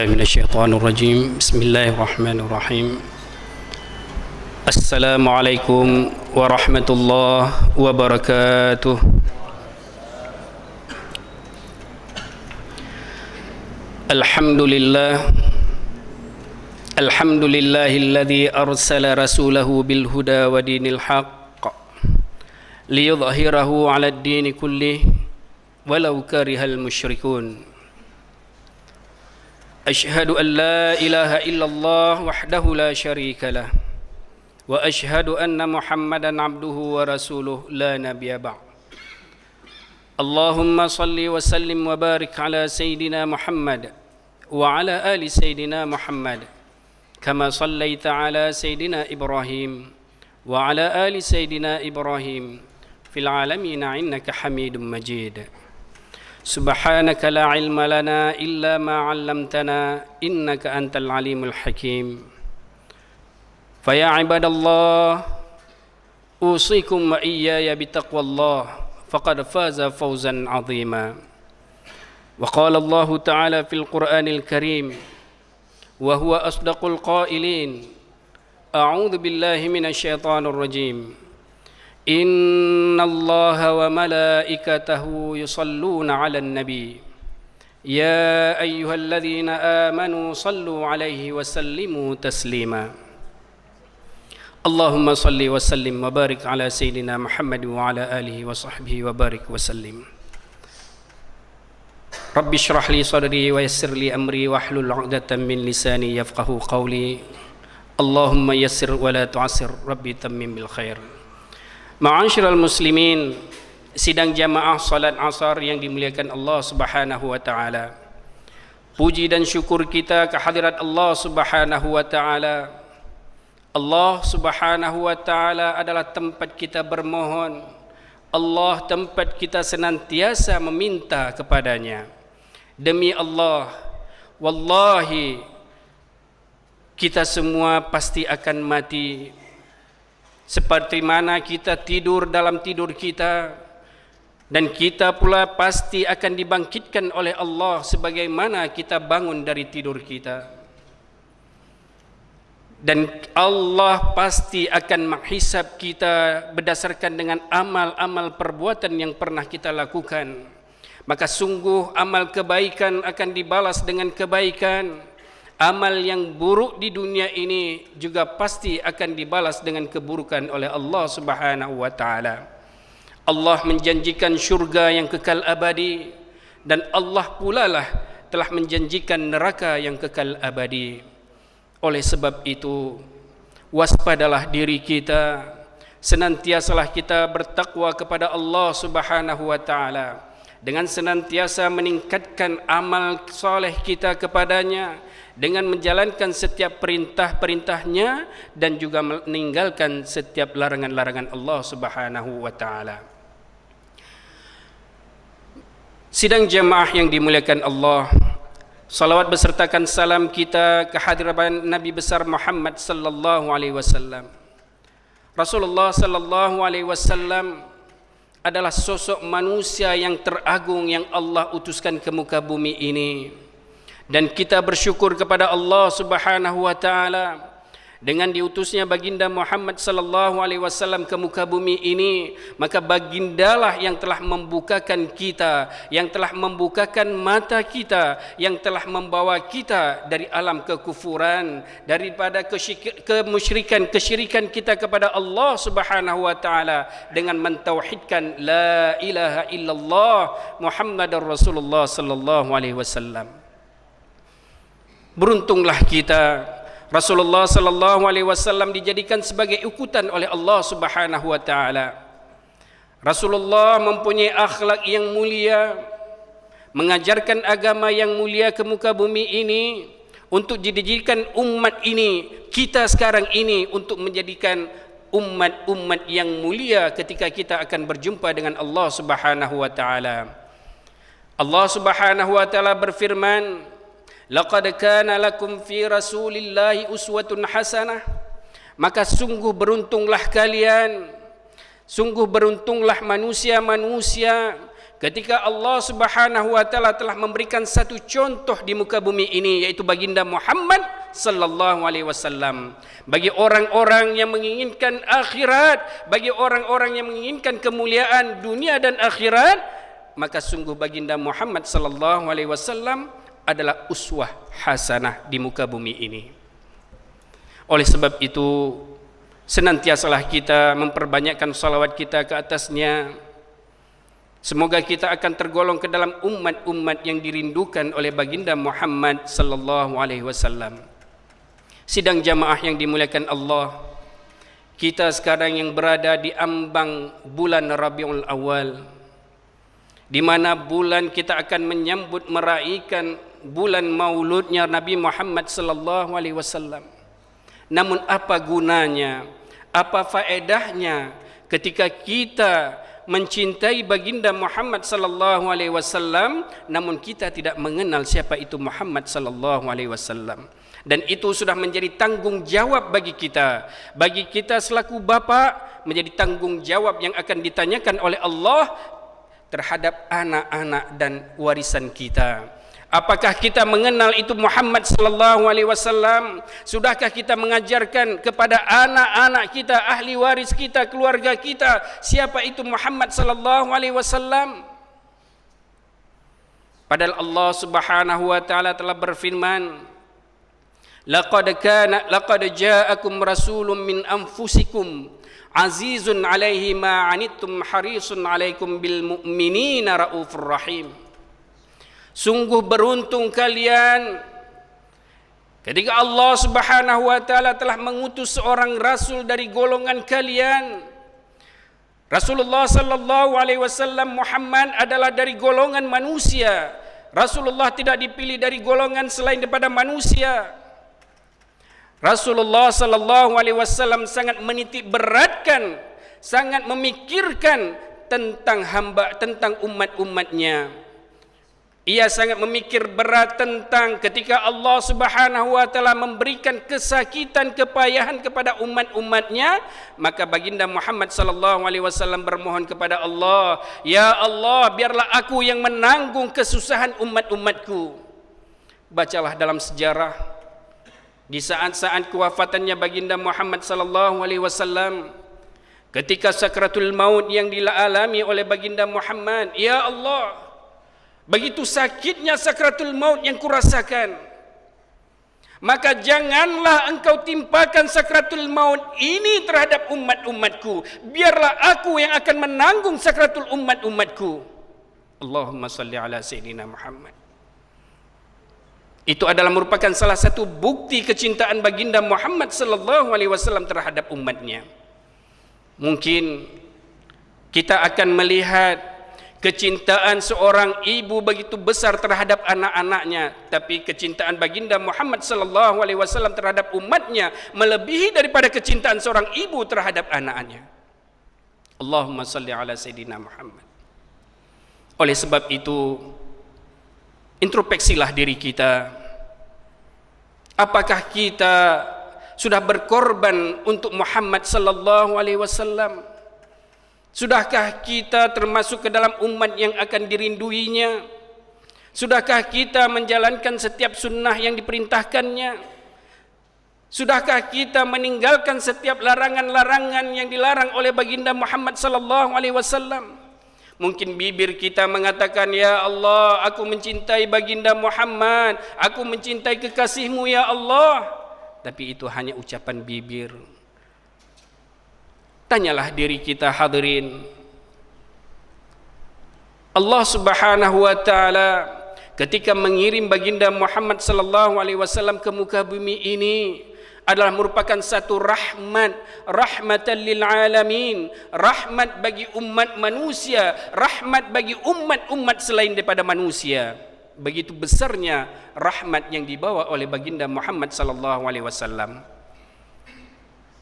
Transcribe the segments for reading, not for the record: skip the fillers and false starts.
بالله من الشيطان الرجيم بسم الله الرحمن الرحيم السلام عليكم ورحمة الله وبركاته الحمد لله الذي أرسل رسوله بالهدى ودين الحق ليظهره على الدين كله ولو كره المشركون أشهد أن لا إله إلا الله وحده لا شريك له وأشهد أن محمدا عبده ورسوله لا نبي بعد اللهم صل وسلم وبارك على سيدنا محمد وعلى آل سيدنا محمد كما صليت على سيدنا إبراهيم وعلى آل سيدنا إبراهيم في العالمين إنك حميد مجيد سبحانك لا علم لنا إلا ما علمتنا إنك أنت العليم الحكيم فيا عباد الله أوصيكم وإياي بتقوى الله فقد فاز فوزا عظيما وقال الله تعالى في القرآن الكريم وهو أصدق القائلين أعوذ بالله من الشيطان الرجيم إن الله وملائكته يصلون على النبي يا أيها الذين آمنوا صلوا عليه وسلموا تسليما اللهم صل وسلم وبارك على سيدنا محمد وعلى آله وصحبه وبارك وسلم رب اشرح لي صدري ويسر لي أمري واحلل عقدة من لساني يفقه قولي اللهم يسر ولا تعسر ربي تمم بالخير. Ma'asyiral muslimin, sidang jamaah salat asar yang dimuliakan Allah Subhanahu wa taala. Puji dan syukur kita kehadirat Allah Subhanahu wa taala. Allah Subhanahu wa taala adalah tempat kita bermohon. Allah tempat kita senantiasa meminta kepadanya. Demi Allah, wallahi kita semua pasti akan mati. Seperti mana kita tidur dalam tidur kita, dan kita pula pasti akan dibangkitkan oleh Allah sebagaimana kita bangun dari tidur kita. Dan Allah pasti akan menghisab kita berdasarkan dengan amal-amal perbuatan yang pernah kita lakukan. Maka sungguh amal kebaikan akan dibalas dengan kebaikan. Amal yang buruk di dunia ini juga pasti akan dibalas dengan keburukan oleh Allah Subhanahu wa taala. Allah menjanjikan syurga yang kekal abadi, dan Allah pula lah telah menjanjikan neraka yang kekal abadi. Oleh sebab itu, waspadalah diri kita, senantiasalah kita bertakwa kepada Allah Subhanahu wa taala dengan senantiasa meningkatkan amal soleh kita kepadanya, dengan menjalankan setiap perintah-perintahnya dan juga meninggalkan setiap larangan-larangan Allah Subhanahu wa taala. Sidang jemaah yang dimuliakan Allah, salawat besertakan salam kita kehadiran Nabi besar Muhammad sallallahu alaihi wasallam. Rasulullah sallallahu alaihi wasallam adalah sosok manusia yang teragung yang Allah utuskan ke muka bumi ini. Dan kita bersyukur kepada Allah Subhanahu wa taala dengan diutusnya baginda Muhammad sallallahu alaihi wasallam ke muka bumi ini. Maka bagindalah yang telah membukakan kita, yang telah membukakan mata kita, yang telah membawa kita dari alam kekufuran, daripada kesyirikan kita kepada Allah Subhanahu wa taala dengan mentauhidkan la ilaha illallah Muhammadar Rasulullah sallallahu alaihi wasallam. Beruntunglah kita, Rasulullah sallallahu alaihi wasallam dijadikan sebagai ikutan oleh Allah Subhanahu wa taala. Rasulullah mempunyai akhlak yang mulia, mengajarkan agama yang mulia ke muka bumi ini untuk dijadikan umat ini, kita sekarang ini, untuk menjadikan umat-umat yang mulia ketika kita akan berjumpa dengan Allah Subhanahu wa taala. Allah Subhanahu wa taala berfirman, laqad kana lakum fi rasulillahi uswatun hasanah. Maka sungguh beruntunglah kalian, sungguh beruntunglah manusia-manusia ketika Allah Subhanahu wa taala telah memberikan satu contoh di muka bumi ini, yaitu baginda Muhammad sallallahu alaihi wasallam. Bagi orang-orang yang menginginkan akhirat, bagi orang-orang yang menginginkan kemuliaan dunia dan akhirat, maka sungguh baginda Muhammad sallallahu alaihi wasallam adalah uswah hasanah di muka bumi ini. Oleh sebab itu, senantiasalah kita memperbanyakkan salawat kita ke atasnya. Semoga kita akan tergolong ke dalam umat-umat yang dirindukan oleh baginda Muhammad sallallahu alaihi wasallam. Sidang jamaah yang dimuliakan Allah, kita sekarang yang berada di ambang bulan Rabiul Awal, di mana bulan kita akan menyambut meraihkan bulan mauludnya Nabi Muhammad sallallahu alaihi wasallam. Namun apa gunanya, apa faedahnya ketika kita mencintai baginda Muhammad sallallahu alaihi wasallam namun kita tidak mengenal siapa itu Muhammad sallallahu alaihi wasallam? Dan itu sudah menjadi tanggung jawab bagi kita selaku bapa, menjadi tanggung jawab yang akan ditanyakan oleh Allah terhadap anak-anak dan warisan kita. Apakah kita mengenal itu Muhammad sallallahu alaihi wasallam? Sudahkah kita mengajarkan kepada anak-anak kita, ahli waris kita, keluarga kita, siapa itu Muhammad sallallahu alaihi wasallam? Padahal Allah Subhanahu wa taala telah berfirman, laqad ja'akum rasulun min anfusikum azizun 'alaihi ma 'anittum harisun 'alaikum bil mu'minina raufur rahim. Sungguh beruntung kalian ketika Allah Subhanahu wa taala telah mengutus seorang rasul dari golongan kalian. Rasulullah sallallahu alaihi wasallam Muhammad adalah dari golongan manusia. Rasulullah tidak dipilih dari golongan selain daripada manusia. Rasulullah sallallahu alaihi wasallam sangat menitik beratkan, sangat memikirkan tentang umat-umatnya. Ia sangat memikir berat tentang ketika Allah Subhanahu wa taala memberikan kesakitan, kepayahan kepada umat-umatnya, maka baginda Muhammad sallallahu alaihi wasallam bermohon kepada Allah, "Ya Allah, biarlah aku yang menanggung kesusahan umat-umatku." Bacalah dalam sejarah di saat-saat kewafatannya baginda Muhammad sallallahu alaihi wasallam, ketika sakratul maut yang dialami oleh baginda Muhammad, "Ya Allah, begitu sakitnya sakratul maut yang kurasakan, maka janganlah engkau timpakan sakratul maut ini terhadap umat-umatku. Biarlah aku yang akan menanggung sakratul umat-umatku." Allahumma salli ala Sayyidina Muhammad. Itu adalah merupakan salah satu bukti kecintaan baginda Muhammad sallallahu alaihi wasallam terhadap umatnya. Mungkin kita akan melihat kecintaan seorang ibu begitu besar terhadap anak-anaknya, tapi kecintaan baginda Muhammad sallallahu alaihi wasallam terhadap umatnya melebihi daripada kecintaan seorang ibu terhadap anaknya. Allahumma salli ala Sayyidina Muhammad. Oleh sebab itu, introspeksilah diri kita. Apakah kita sudah berkorban untuk Muhammad sallallahu alaihi wasallam? Sudahkah kita termasuk ke dalam umat yang akan dirinduinya? Sudahkah kita menjalankan setiap sunnah yang diperintahkannya? Sudahkah kita meninggalkan setiap larangan-larangan yang dilarang oleh baginda Muhammad sallallahu alaihi wasallam? Mungkin bibir kita mengatakan, "Ya Allah, aku mencintai baginda Muhammad, aku mencintai kekasihmu ya Allah." Tapi itu hanya ucapan bibir. Tanyalah diri kita hadirin. Allah Subhanahu wa taala ketika mengirim baginda Muhammad sallallahu alaihi wasallam ke muka bumi ini adalah merupakan satu rahmat, rahmatan lil alamin, rahmat bagi umat manusia, rahmat bagi umat-umat selain daripada manusia. Begitu besarnya rahmat yang dibawa oleh baginda Muhammad sallallahu alaihi wasallam.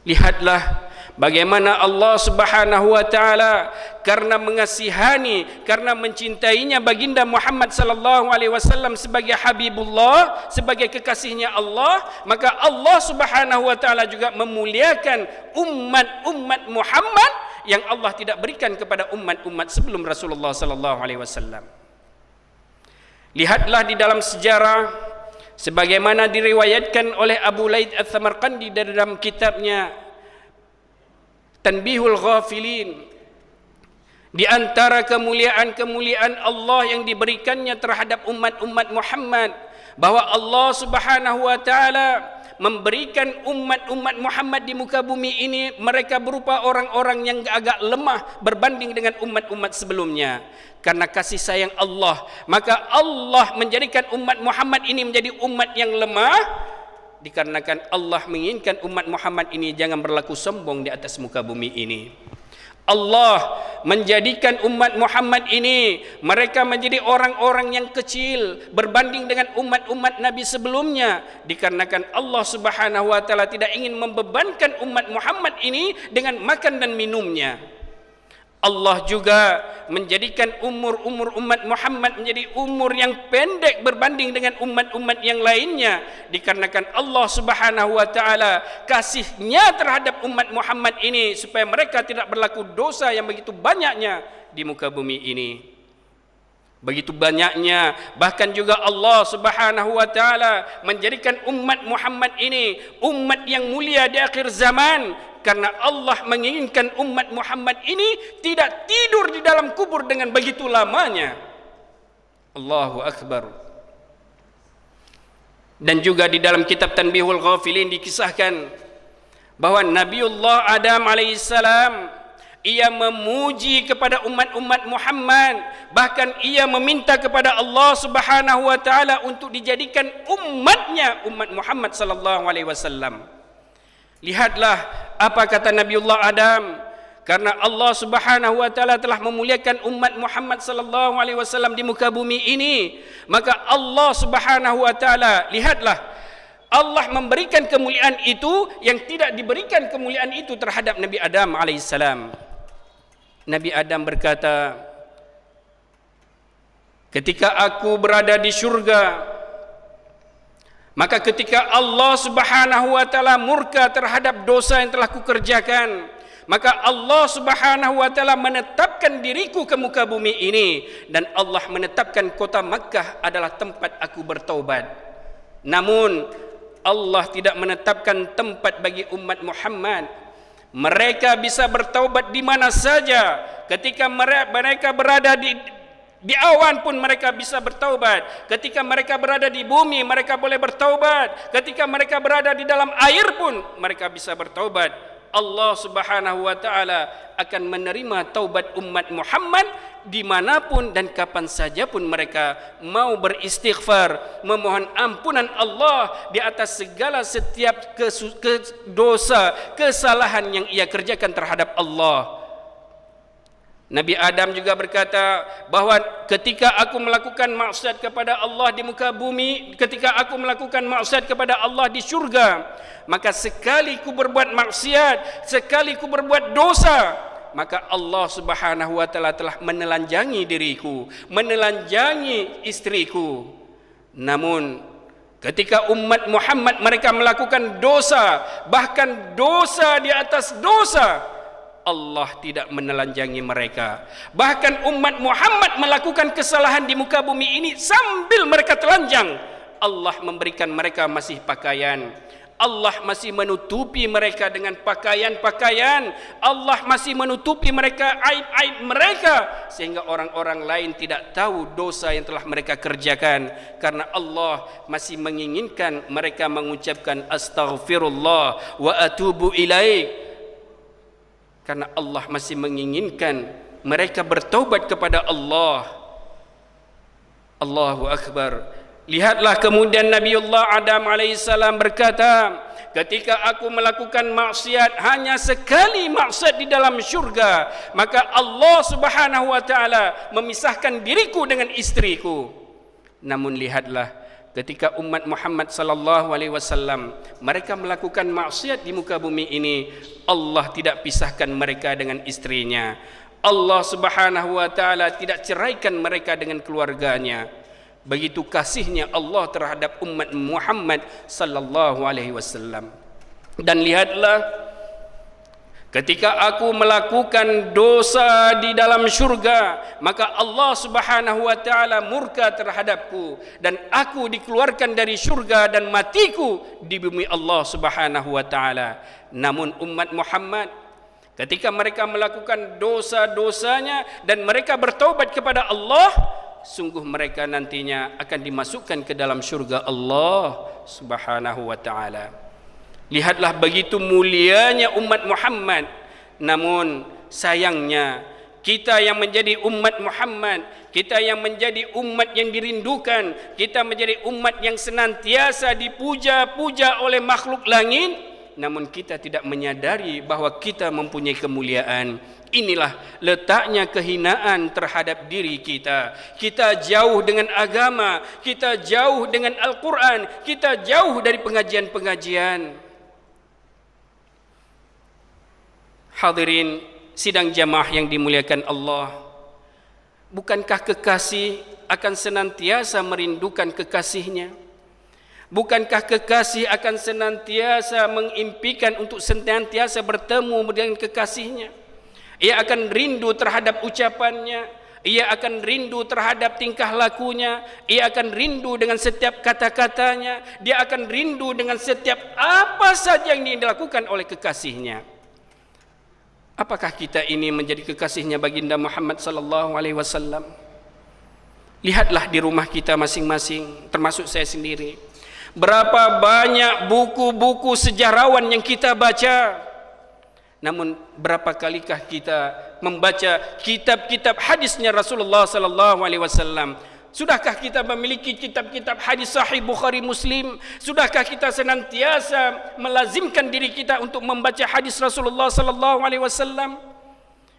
Lihatlah bagaimana Allah Subhanahu wa taala karena mengasihani, karena mencintainya baginda Muhammad sallallahu alaihi wasallam sebagai Habibullah, sebagai kekasihnya Allah, maka Allah Subhanahu wa taala juga memuliakan umat-umat Muhammad yang Allah tidak berikan kepada umat-umat sebelum Rasulullah sallallahu alaihi wasallam. Lihatlah di dalam sejarah sebagaimana diriwayatkan oleh Abu Laith Ats-Samarqandi dalam kitabnya Tanbihul Ghafilin, di antara kemuliaan-kemuliaan Allah yang diberikannya terhadap umat-umat Muhammad, bahwa Allah Subhanahu wa taala memberikan umat-umat Muhammad di muka bumi ini, mereka berupa orang-orang yang agak lemah berbanding dengan umat-umat sebelumnya. Karena kasih sayang Allah, maka Allah menjadikan umat Muhammad ini menjadi umat yang lemah, dikarenakan Allah menginginkan umat Muhammad ini jangan berlaku sombong di atas muka bumi ini. Allah menjadikan umat Muhammad ini, mereka menjadi orang-orang yang kecil berbanding dengan umat-umat Nabi sebelumnya, dikarenakan Allah Subhanahu wa taala tidak ingin membebankan umat Muhammad ini dengan makan dan minumnya. Allah juga menjadikan umur umat Muhammad menjadi umur yang pendek berbanding dengan umat-umat yang lainnya, dikarenakan Allah Subhanahu wa taala kasihnya terhadap umat Muhammad ini supaya mereka tidak berlaku dosa yang begitu banyaknya di muka bumi ini. Begitu banyaknya, bahkan juga Allah Subhanahu wa taala menjadikan umat Muhammad ini umat yang mulia di akhir zaman, karena Allah menginginkan umat Muhammad ini tidak tidur di dalam kubur dengan begitu lamanya. Allahu Akbar. Dan juga di dalam kitab Tanbihul Ghafilin dikisahkan bahwa Nabiullah Adam alaihissalam, ia memuji kepada umat-umat Muhammad, bahkan ia meminta kepada Allah Subhanahu wa taala untuk dijadikan umatnya, umat Muhammad sallallahu alaihi wasallam. Lihatlah apa kata Nabiullah Adam, karena Allah Subhanahu wa taala telah memuliakan umat Muhammad sallallahu alaihi wasallam di muka bumi ini, maka Allah Subhanahu wa taala, lihatlah, Allah memberikan kemuliaan itu yang tidak diberikan kemuliaan itu terhadap Nabi Adam alaihissalam. Nabi Adam berkata, ketika aku berada di syurga, maka ketika Allah Subhanahu wa taala murka terhadap dosa yang telah kukerjakan, maka Allah Subhanahu wa taala menetapkan diriku ke muka bumi ini, dan Allah menetapkan kota Makkah adalah tempat aku bertaubat. Namun Allah tidak menetapkan tempat bagi umat Muhammad. Mereka bisa bertaubat di mana saja. Ketika mereka berada di awan pun mereka bisa bertaubat. Ketika mereka berada di bumi mereka boleh bertaubat. Ketika mereka berada di dalam air pun mereka bisa bertaubat. Allah Subhanahu wa taala akan menerima taubat umat Muhammad dimanapun dan kapan saja pun mereka mau beristighfar, memohon ampunan Allah di atas segala setiap dosa, kesalahan yang ia kerjakan terhadap Allah. Nabi Adam juga berkata bahwa ketika aku melakukan maksiat kepada Allah di muka bumi, ketika aku melakukan maksiat kepada Allah di syurga, maka sekali ku berbuat maksiat, sekali ku berbuat dosa, maka Allah Subhanahu wa taala telah menelanjangi diriku, menelanjangi istriku. Namun ketika umat Muhammad mereka melakukan dosa, bahkan dosa di atas dosa, Allah tidak menelanjangi mereka. Bahkan umat Muhammad melakukan kesalahan di muka bumi ini sambil mereka telanjang, Allah memberikan mereka masih pakaian. Allah masih menutupi mereka dengan pakaian-pakaian. Allah masih menutupi mereka aib-aib mereka, sehingga orang-orang lain tidak tahu dosa yang telah mereka kerjakan. Karena Allah masih menginginkan mereka mengucapkan astaghfirullah wa atubu ilaih. Karena Allah masih menginginkan mereka bertaubat kepada Allah. Allahu Akbar. Lihatlah kemudian Nabiullah Adam alaihissalam berkata, ketika aku melakukan maksiat hanya sekali maksiat di dalam syurga, maka Allah Subhanahu wa taala memisahkan diriku dengan istriku. Namun lihatlah ketika umat Muhammad sallallahu alaihi wasallam mereka melakukan maksiat di muka bumi ini, Allah tidak pisahkan mereka dengan istrinya. Allah Subhanahu wa taala tidak ceraikan mereka dengan keluarganya. Begitu kasihnya Allah terhadap umat Muhammad sallallahu alaihi wasallam. Dan lihatlah Ketika aku melakukan dosa di dalam syurga, maka Allah Subhanahu wa taala murka terhadapku dan aku dikeluarkan dari syurga dan matiku di bumi Allah Subhanahu wa taala. Namun umat Muhammad, ketika mereka melakukan dosa-dosanya dan mereka bertaubat kepada Allah, sungguh mereka nantinya akan dimasukkan ke dalam syurga Allah Subhanahu wa taala. Lihatlah begitu mulianya umat Muhammad. Namun sayangnya kita yang menjadi umat Muhammad, kita yang menjadi umat yang dirindukan, kita menjadi umat yang senantiasa dipuja-puja oleh makhluk langit, namun kita tidak menyadari bahwa kita mempunyai kemuliaan. Inilah letaknya kehinaan terhadap diri kita. Kita jauh dengan agama, kita jauh dengan Al-Quran, kita jauh dari pengajian-pengajian. Hadirin sidang jamaah yang dimuliakan Allah, bukankah kekasih akan senantiasa merindukan kekasihnya? Bukankah kekasih akan senantiasa mengimpikan untuk senantiasa bertemu dengan kekasihnya? Ia akan rindu terhadap ucapannya, ia akan rindu terhadap tingkah lakunya, ia akan rindu dengan setiap kata-katanya, dia akan rindu dengan setiap apa saja yang dilakukan oleh kekasihnya. Apakah kita ini menjadi kekasihnya baginda Muhammad sallallahu alaihi wasallam? Lihatlah di rumah kita masing-masing, termasuk saya sendiri. Berapa banyak buku-buku sejarawan yang kita baca. Namun berapa kalikah kita membaca kitab-kitab hadisnya Rasulullah sallallahu alaihi wasallam? Sudahkah kita memiliki kitab-kitab hadis sahih Bukhari Muslim? Sudahkah kita senantiasa melazimkan diri kita untuk membaca hadis Rasulullah sallallahu alaihi wasallam?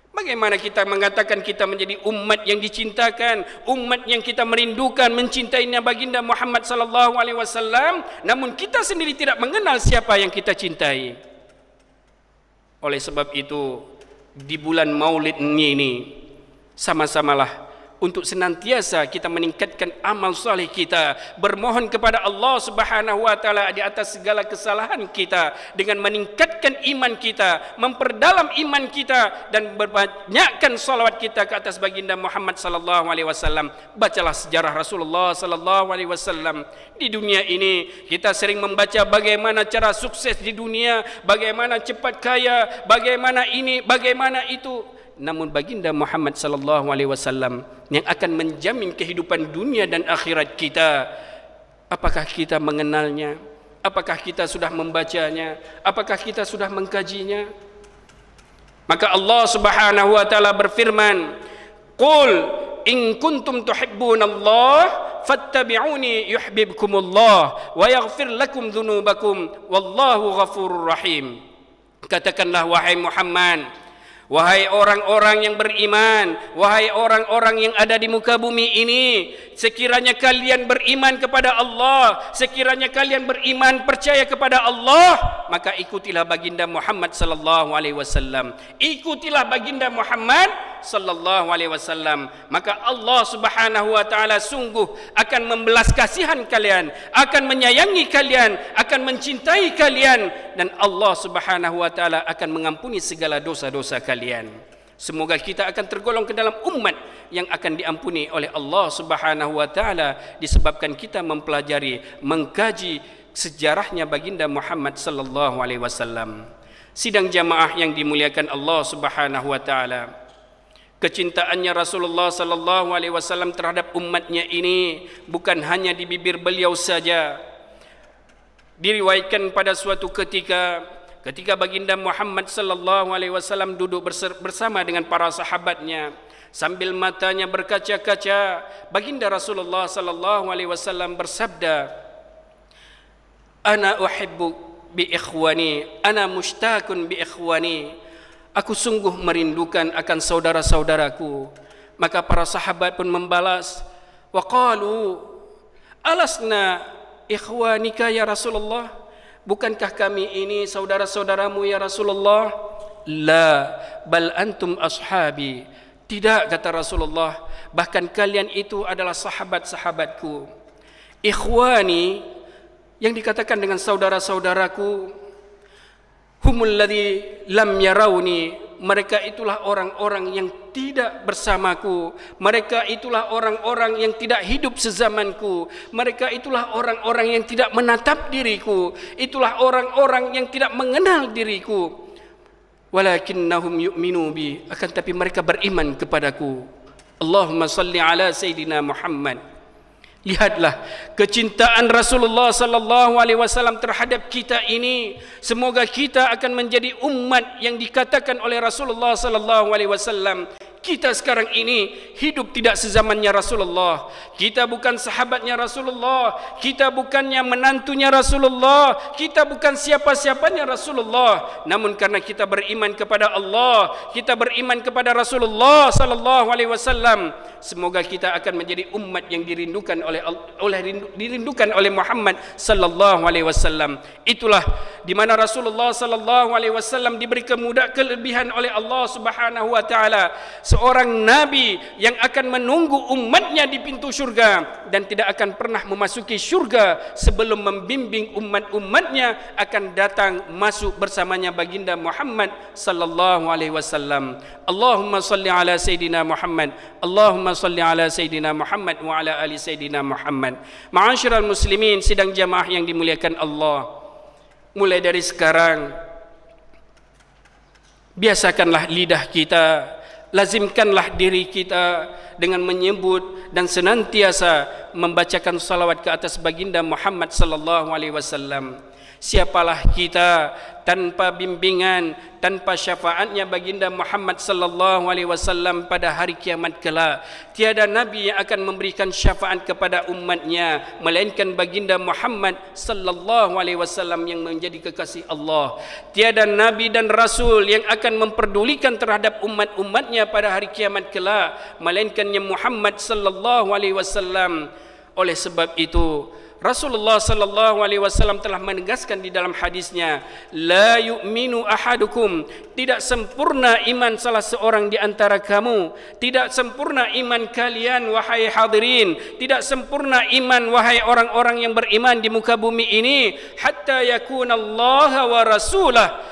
Bagaimana kita mengatakan kita menjadi umat yang dicintakan, umat yang kita merindukan, mencintainya baginda Muhammad sallallahu alaihi wasallam, namun kita sendiri tidak mengenal siapa yang kita cintai. Oleh sebab itu, di bulan Maulid ini sama-samalah untuk senantiasa kita meningkatkan amal saleh kita, bermohon kepada Allah Subhanahu wa taala di atas segala kesalahan kita dengan meningkatkan iman kita, memperdalam iman kita dan berbanyakkan salawat kita ke atas baginda Muhammad sallallahu alaihi wasallam. Bacalah sejarah Rasulullah sallallahu alaihi wasallam. Di dunia ini kita sering membaca bagaimana cara sukses di dunia, bagaimana cepat kaya, bagaimana ini, bagaimana itu. Namun baginda Muhammad sallallahu alaihi wasallam yang akan menjamin kehidupan dunia dan akhirat kita, apakah kita mengenalnya? Apakah kita sudah membacanya? Apakah kita sudah mengkajinya? Maka Allah Subhanahu wa taala berfirman, "Qul in kuntum tuhibbunallaha fattabi'uni yuhibbukumullah wa yaghfir lakum dzunubakum wallahu ghafurur rahim." Katakanlah wahai Muhammad, wahai orang-orang yang beriman, wahai orang-orang yang ada di muka bumi ini, sekiranya kalian beriman kepada Allah, sekiranya kalian beriman percaya kepada Allah, maka ikutilah baginda Muhammad sallallahu alaihi wasallam. Ikutilah baginda Muhammad sallallahu alaihi wasallam, maka Allah Subhanahu wa taala sungguh akan membelas kasihan kalian, akan menyayangi kalian, akan mencintai kalian, dan Allah Subhanahu wa taala akan mengampuni segala dosa-dosa kalian. Semoga kita akan tergolong ke dalam umat yang akan diampuni oleh Allah Subhanahu wa taala disebabkan kita mempelajari, mengkaji sejarahnya baginda Muhammad sallallahu alaihi wasallam. Sidang jamaah yang dimuliakan Allah Subhanahu wa taala, kecintaannya Rasulullah sallallahu alaihi wasallam terhadap umatnya ini bukan hanya di bibir beliau saja. Diriwayatkan pada suatu ketika baginda Muhammad sallallahu alaihi wasallam duduk bersama dengan para sahabatnya, sambil matanya berkaca-kaca, baginda Rasulullah sallallahu alaihi wasallam bersabda, "Ana uhibbu bi ikhwani, ana mushtaqun bi ikhwani." Aku sungguh merindukan akan saudara-saudaraku. Maka para sahabat pun membalas, wa qalu alasna ikhwanika ya Rasulullah? Bukankah kami ini saudara-saudaramu ya Rasulullah? La, bal antum ashabi. Tidak, kata Rasulullah, bahkan kalian itu adalah sahabat-sahabatku. Ikhwani yang dikatakan dengan saudara-saudaraku, humul ladzi lam yarawni, mereka itulah orang-orang yang tidak bersamaku, mereka itulah orang-orang yang tidak hidup sezamanku, mereka itulah orang-orang yang tidak menatap diriku, itulah orang-orang yang tidak mengenal diriku. Walakinnahum yu'minu bi, akan tapi mereka beriman kepadaku. Allahumma salli ala Sayyidina Muhammad. Lihatlah kecintaan Rasulullah sallallahu alaihi wasallam terhadap kita ini. Semoga kita akan menjadi umat yang dikatakan oleh Rasulullah sallallahu alaihi wasallam, kita sekarang ini hidup tidak sezamannya Rasulullah. Kita bukan sahabatnya Rasulullah, kita bukannya menantunya Rasulullah, kita bukan siapa-siapanya Rasulullah. Namun karena kita beriman kepada Allah, kita beriman kepada Rasulullah sallallahu alaihi wasallam, semoga kita akan menjadi umat yang dirindukan oleh Muhammad sallallahu alaihi wasallam. Itulah di mana Rasulullah sallallahu alaihi wasallam diberi kelebihan oleh Allah Subhanahu wa taala, seorang nabi yang akan menunggu umatnya di pintu syurga dan tidak akan pernah memasuki syurga sebelum membimbing umat-umatnya akan datang masuk bersamanya baginda Muhammad sallallahu alaihi wasallam. Allahumma salli ala Sayyidina Muhammad, Allahumma salli ala Sayyidina Muhammad wa ala ali Sayyidina Muhammad. Ma'asyiral muslimin, sidang jamaah yang dimuliakan Allah, mulai dari sekarang biasakanlah lidah kita, lazimkanlah diri kita dengan menyebut dan senantiasa membacakan salawat ke atas baginda Muhammad sallallahu alaihi wasallam. Siapalah kita tanpa bimbingan, tanpa syafaatnya baginda Muhammad sallallahu alaihi wasallam pada hari kiamat kelak. Tiada nabi yang akan memberikan syafaat kepada umatnya melainkan baginda Muhammad sallallahu alaihi wasallam yang menjadi kekasih Allah. Tiada nabi dan rasul yang akan memperdulikan terhadap umat-umatnya pada hari kiamat kelak melainkannya Muhammad sallallahu alaihi wasallam. Oleh sebab itu Rasulullah sallallahu alaihi wasallam telah menegaskan di dalam hadisnya, la yu'minu ahadukum, tidak sempurna iman salah seorang di antara kamu, tidak sempurna iman kalian wahai hadirin, tidak sempurna iman wahai orang-orang yang beriman di muka bumi ini, hatta yakunallaha wa rasulah,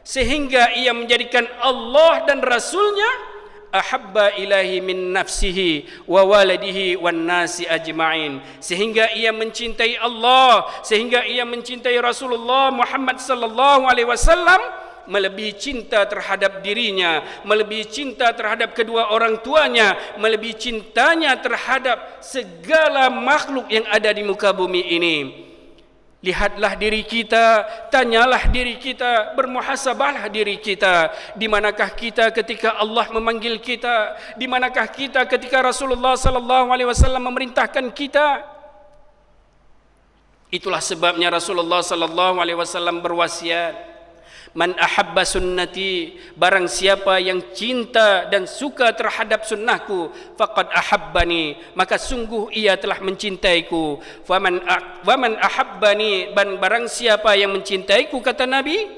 sehingga ia menjadikan Allah dan Rasulnya ahabba ilahi min nafsihi wa waladihi wan nasi ajma'in, sehingga ia mencintai Allah, sehingga ia mencintai Rasulullah Muhammad sallallahu alaihi wasallam melebihi cinta terhadap dirinya, melebihi cinta terhadap kedua orang tuanya, melebihi cintanya terhadap segala makhluk yang ada di muka bumi ini. Lihatlah diri kita, tanyalah diri kita, bermuhasabahlah diri kita. Di manakah kita ketika Allah memanggil kita? Di manakah kita ketika Rasulullah sallallahu alaihi wasallam memerintahkan kita? Itulah sebabnya Rasulullah sallallahu alaihi wasallam berwasiat, man ahabba sunnati, barang siapa yang cinta dan suka terhadap sunnahku, faqad ahabbani, maka sungguh ia telah mencintaiku. Waman ahabbani, dan barang siapa yang mencintaiku, kata Nabi,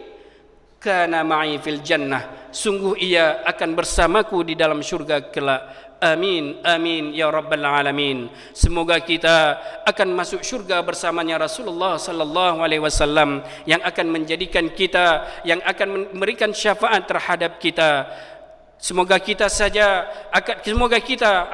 kana ma'i fil jannah, sungguh ia akan bersamaku di dalam syurga kelak. Amin, amin ya rabbal alamin. Semoga kita akan masuk syurga bersamanya Rasulullah sallallahu alaihi wasallam yang akan menjadikan kita, yang akan memberikan syafaat terhadap kita. Semoga kita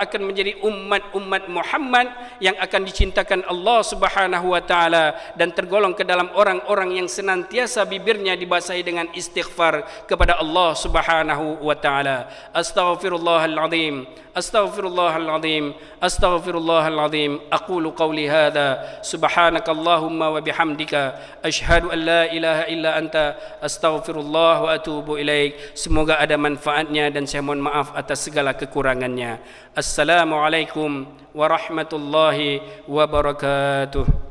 akan menjadi umat Muhammad yang akan dicintakan Allah Subhanahu wa taala dan tergolong ke dalam orang-orang yang senantiasa bibirnya dibasahi dengan istighfar kepada Allah Subhanahu wa taala. Astaghfirullahal azim, astaghfirullahal azim, astaghfirullahal azim. Aqulu qawli hadza subhanakallahumma wa bihamdika asyhadu an la ilaha illa anta astaghfirullah wa atubu ilaik. Semoga ada manfaatnya dan saya mohon maaf atas segala kekurangannya. Assalamualaikum warahmatullahi wabarakatuh.